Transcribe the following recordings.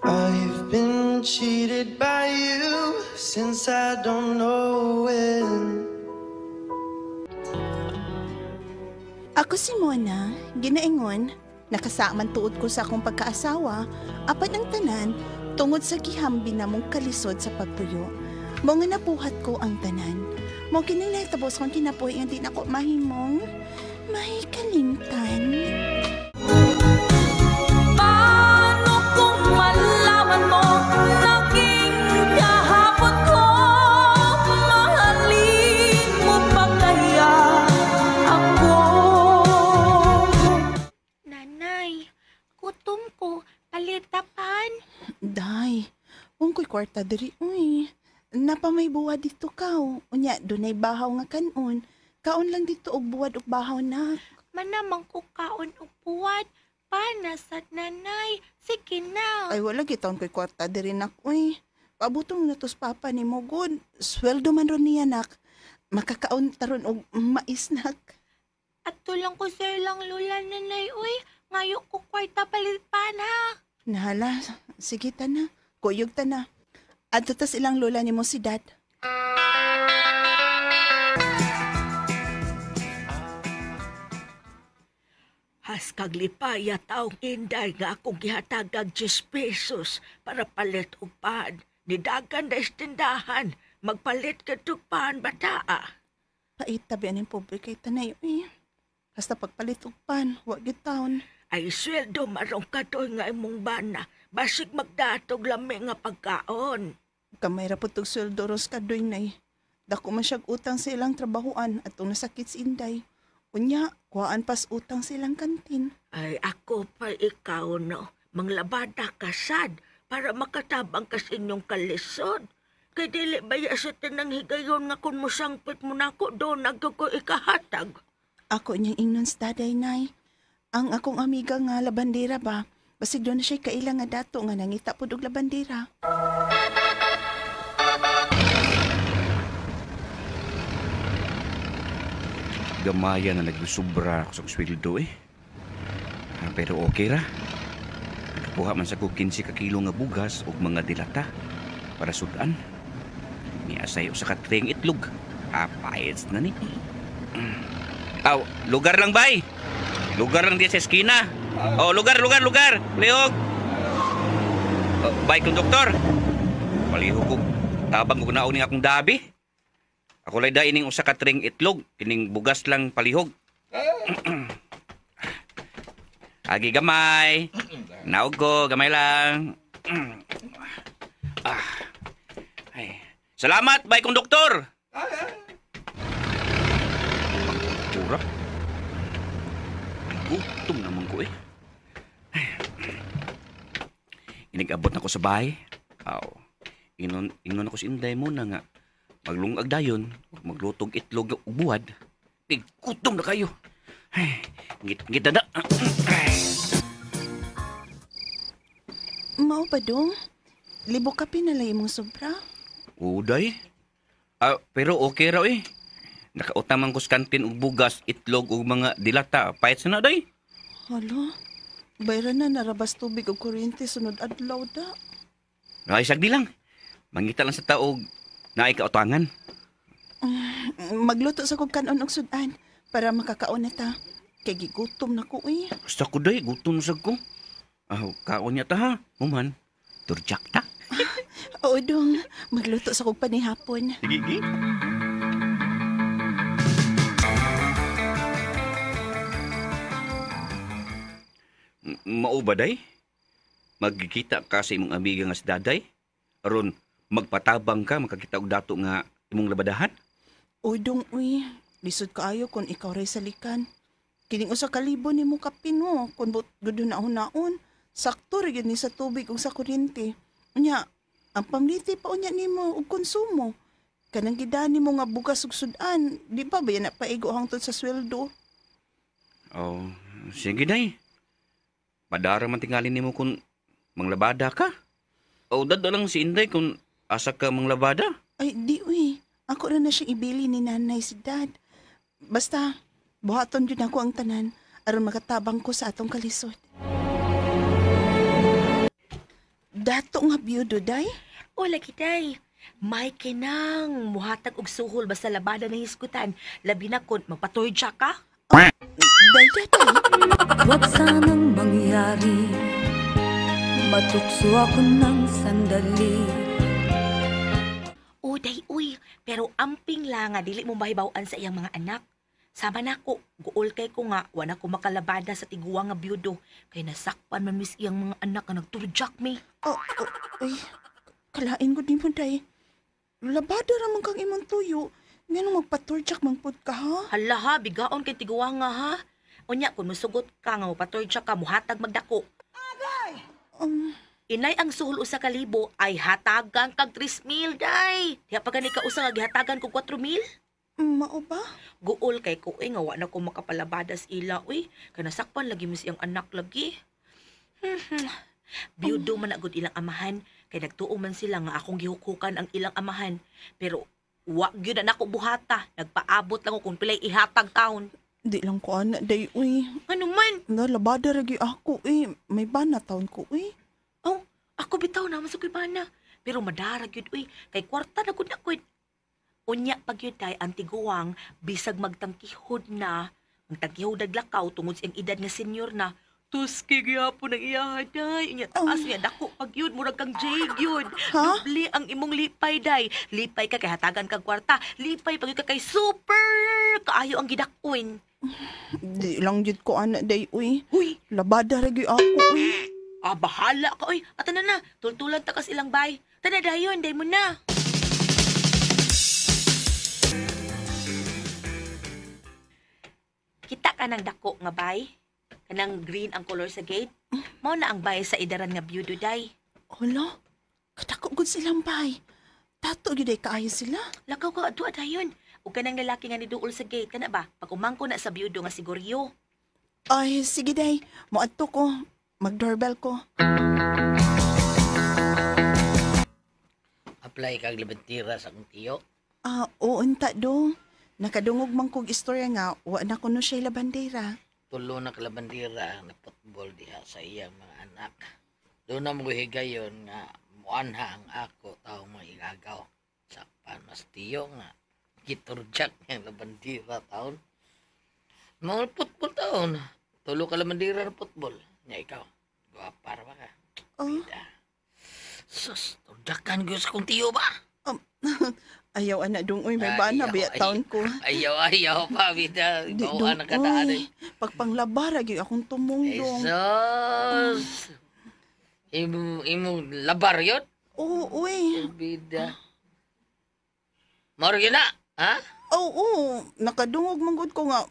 I've been cheated by you since I don't know when. Ako si Mona, ginaingon, nakasaman tuod ko sa akong pagkaasawa, apat ang tanan, tungod sa gihambi na mong kalisod sa pagpuyo. Mo nga nabuhat ko ang tanan. Mo kinilay tabos kong kinapuhi nga di na ko mahimong mahikalimtan. Paano kung malaman mo naging kahapon ko? Mahalin mo pa kaya ako? Nanay, gutom ko. Palitapan. Day, ungkoy kwarta diri, uy. Napamay buwad dito kao. Unya, dunay bahaw nga kanon. Kaon lang dito og buwad og bahaw na. Manamang ko kaon og buwad. Panasad nanay. Sige na. Ay wala gitaon ko'y kwarta diri nak, uy. Paabutong na tos papa ni mo good. Sweldo man ron niya nak. Makakaon taron og mais nak. At tulang ko sir lang lula nanay. Uy, ngayon ko kwarta palitan ha. Nahala, sige ta na. Kuyog ta na. At tas ilang lola ni mo si dad. Has kaglipaya taong inday nga akong gihatagag 10 pesos para palit og pan. Nidagan na istindahan, magpalit ka tug pan bataa. Pait tabi aning pobre kay tanay, uy. Basta pagpalit og pan, wag gyud taon. Ay sweldo marong katoy nga imong bana, basig magdatog lami nga pagkaon. Kamay ra pud og sweldo ros kadoy nay. Dako man siyag utang sa ilang trabahoan at nasakit si Inday. Unya, kuhaan pas utang silang kantin. Ay ako pa ikaw no, manglabada ka sad para makatabang ka sa inyong kalisod. Kay dili baya sa tinang higayon nga kung musangpit mo na ako doon nagko ikahatag. Ako niyang ingnon sa daday, nay. Ang akong amiga nga labandera ba, basig doon na siya kailang nga dato nga nangita po og labandera. Gamaya na nagsusubra ako sa sweldo eh. Pero okay ra. Nakakuha man sa ko 15 ka kilo nga bugas ug mga dilata para sudan. Miasay sa katring itlog. Apayos na ni. Aw, lugar lang bay. Lugar lang di sa eskina. Oh, lugar. Lihog. Bay kong doktor. Palihog ko. Tabang ko naon ni akong dabi. Ako lay da ining usa ka tring itlog, kining bugas lang palihog. Agi gamay. Naog ko, gamay lang. Ay. Salamat, bay kong doktor. Pura. Gutom naman ko eh. Inigabot na ko sa bahay. Aw. Ingon ako si Inday mo na nga. Maglungag dayon, maglutog itlog ug buwad. Gutom na kayo. Ay, ngit na. Mao ba dong? Libo ka pinalay mong sobra? Uday. Pero okay raw eh. Nakautamang ko sa kantin og bugas, itlog ug mga dilata. Pahit sa na day. Hala, bayran na narabas tubig o kuryente sunod adlaw da. Ay, sagdi lang. Mangita lang sa taog na ikautangan. Magluto sa kong kanon og sudan para makakaon na ta. Kay gigutom na ko eh. Basta ko day, gutom sa ko. Kaon niya ta ha. Uman, turjak ta. Oo dong, magluto sa kong panihapon. Sige. Mao ba day? Magkikita ka sa imong amiga nga si Daday? Aron magpatabang ka, makakita og dato nga imong labadahan? O dong, uy. Lisod kaayo kung ikaw ray salikan. Kining usa ka libo ni mo kapin mo. Kung gudo na naon. Sakto rin ni sa tubig o sa kuryente. Unya, ang pamliti pa unya ni mo og konsumo. Kanang gidani mo nga bugas ug sudan. Di ba ba yan na paigo hangtod sa sweldo? Oh, sige day. Padara man tingali nimo kung manglabada ka. O dado lang si Inday kung asa ka manglabada. Ay, di uy. Ako na siya ibili ni nanay si dad. Basta, buhaton yun ako ang tanan aron makatabang ko sa atong kalisod. Dato nga biyudo, day? O lagi day. May kinang muhatag og suhol basta labada na hisgutan. Labi na kun magpatoy ka. Day, day, day. Huwag sanang mangyari, matukso ako ng sandali. Uday, uy. Pero amping lang nga dili mo mahibawaan sa iyang mga anak. Sama na ko, guol kay ko nga, wala ko makalabada sa tiguwa nga biyudo. Kay nasakpan man mis iyang mga anak nga nagturjak mi. Uy, kalain ko din mo, day. Labada ramang kang imong tuyo. Nga magpaturjak mang pud ka, ha? Hala ha, bigaon kay tiguwa nga ha. Unya, kung musugot ka nga mapaturjak ka, muhatag magdako. Inay ang suhol usa ka libo ay hatagan kag 3,000 day. Diya pa gani ka usa nga gihatagan ko 4,000. Mao ba? Guol kay ko nga wa na ko makapalabadas ila uy. Kay nasakpan lagi mis iyang anak lagi. Biyudo man agud ilang amahan kay nagtuo man sila nga akong gihukukan ang ilang amahan. Pero wa gyud na ako buhata. Nagpaabot lang ko kung pilay ihatag taon. Di lang ko ana, day, uy. Ano man? Labada ragi ako, uy. May bana taon ko, uy. Oh, ako bitaw na masukay pa na. Pero madarag yun, uy. Kay kwarta na gud na gud. Unya pag yun tay, ang tiguwang, bisag magtangkihod na. Magtangkihod naglakaw tungod sa iyang edad nga senior na. Tuski gyapon ang iyaha, day. Unya taas niya, dako pag yun, murag kang jig yun. Ha? Doble ang imong lipay, day. Lipay ka kay hatagan kag kwarta. Lipay pag yun ka kay super kaayo ang gidakwin. Di lang jud ko ana, day, uy. Uy, Labada ragi ako, uy. bahala ka, uy. At na, tultulan ta kas ilang bay. Tana dayon, day mo na. Kita ka ng dako nga bay. Kanang green ang color sa gate. Mao na ang bay sa idaran nga biyudo, day. Hala, kadako gud silang bay. Tato gyud ay kaayo sila. Lakaw ka, ato dayon. O kanang lalaki nga niduol sa gate, kana ba? Pag umangko na sa biyudo nga siguryo. Ay, sige, day. Moadto ko. Mag-doorbell ko. Apply kag libentira sa akong tiyo. Oo, unta do. Nakadungog man kog istorya nga, wa na kuno siya labandera. Tulo na kalabandira na football diha sa iyang mga anak. Doon na mo higayon nga muanha ang ako tao maigagaw. Sa panas tiyo nga giturjak ng labandira taon. Mga football taon. Tulo ka labandira na football. Nya ikaw. Guwapar ba ka? Oh, Bida. Sus, turjakan ko sa kong tiyo ba? ayaw ana dong, uy, may Ayaw, bana biya taon ko. Ayaw pa, bida. Di Ikaw dong, ang nakadaan eh. pagpanglabara gyud akong tumungdong. Jesus! Imo labar yun? Oo, uy. Bida. Maro yun na, ha? Oo, nakadungog man gud ko nga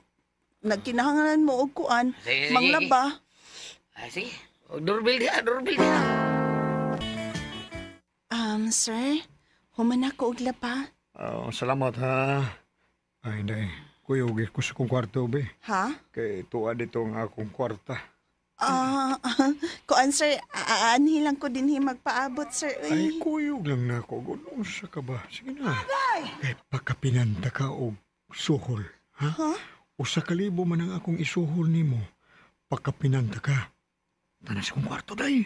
nagkinahanglan mo og kuan, Sige, sige. manglaba. Ah, sige. Doorbell dia, doorbell dia. Sir, human ako og laba. Salamat ha. Ay, day. Kuyog ko sa kong kwarto, be. Ha? Kay tuwa dito ang akong kwarta. Kuan sir, aanhi lang ko din magpaabot sir. Ay, Uy. kuyog lang na ako. Gunong sa ka ba? Sige na. Kay pakapinanda ka og suhol. Ha? Ha? Usa ka libo man ang akong isuhol nimo. Pakapinanda ka. Tanas kong kwarto, day.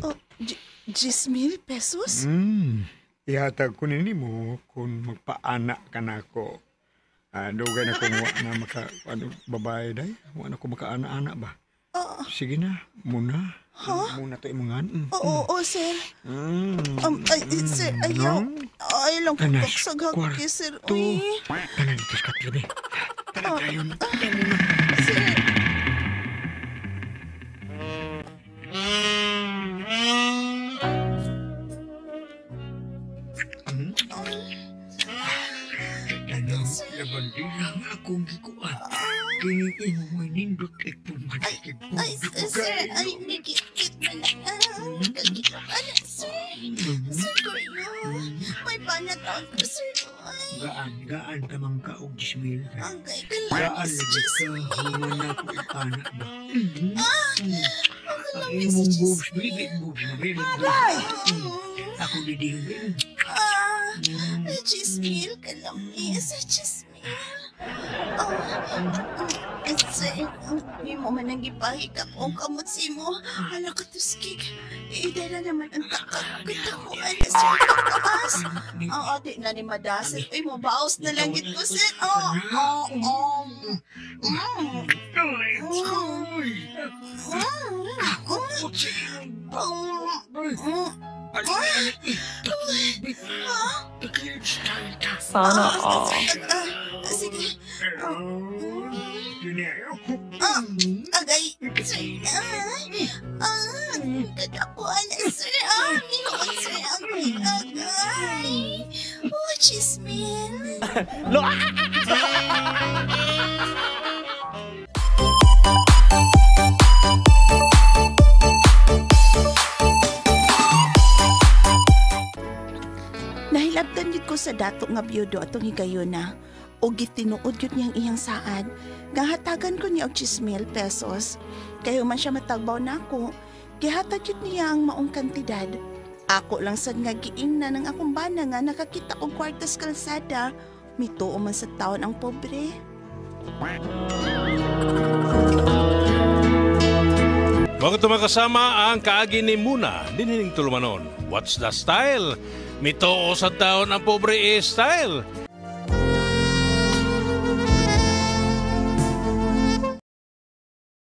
Oh, 10,000 pesos? Ihatag ko nimo kung magpaana ka na ako. Dugay na kung wa na maka, babae, day. Wa na ko makaana-ana ba? Sige na, muna. Muna tayo mga Oo, sir. Sir, ayaw. Ayaw lang ko Tanas, sa gagawin, sir. kwarto. Uy. Tanan ito sa katlibi. Tanan tayo na. Tanan muna. Sir. Ano, labandira nga akong gikuan. Kiniin mo may nindot ay pumanikig po. Sir, ay, nagigit na lang. Kagit na, sir. Sir, ko yun. May panataon ko, sir. Ay, Gaan tamang ka og 10,000. ang kay Gaan kalamis, lagi Diyos. ka, human na ko ipana ba? Ang Ang kalamis, imong Diyos. boobs, bilit boobs, bilit Ako didingin. Chismil, kalamis, chismil. Kasi, hindi mo man nang ipahikap o kamot si mo. Hala ka tuskig. Iiday na naman ang kita ko. Ay, sir, kakaas. Ang ate na ni Madasal. Ay, mabaos na lang ito, sir. Sana all. Sige. Agay, sir. Katakuan na, sir. Minukot, sir. Agay. Oh, chismil. Nahilabtan yun ko sa dato nga biyudo atong higayuna. O gitinuod yun niyang iyang saad. Gahatagan ko niya og 10,000 pesos. Kayo man siya matagbaw na ako. Gihatag yun niya ang maong kantidad. Ako lang sad nga giingna ng akong bana nga nakakita og kwartas kalsada. Mituo man sa taon ang pobre. Mga tumakasama ang kaagi ni Muna, dinining tulumanon. What's the style? Mitoo sa taon ang pobre style.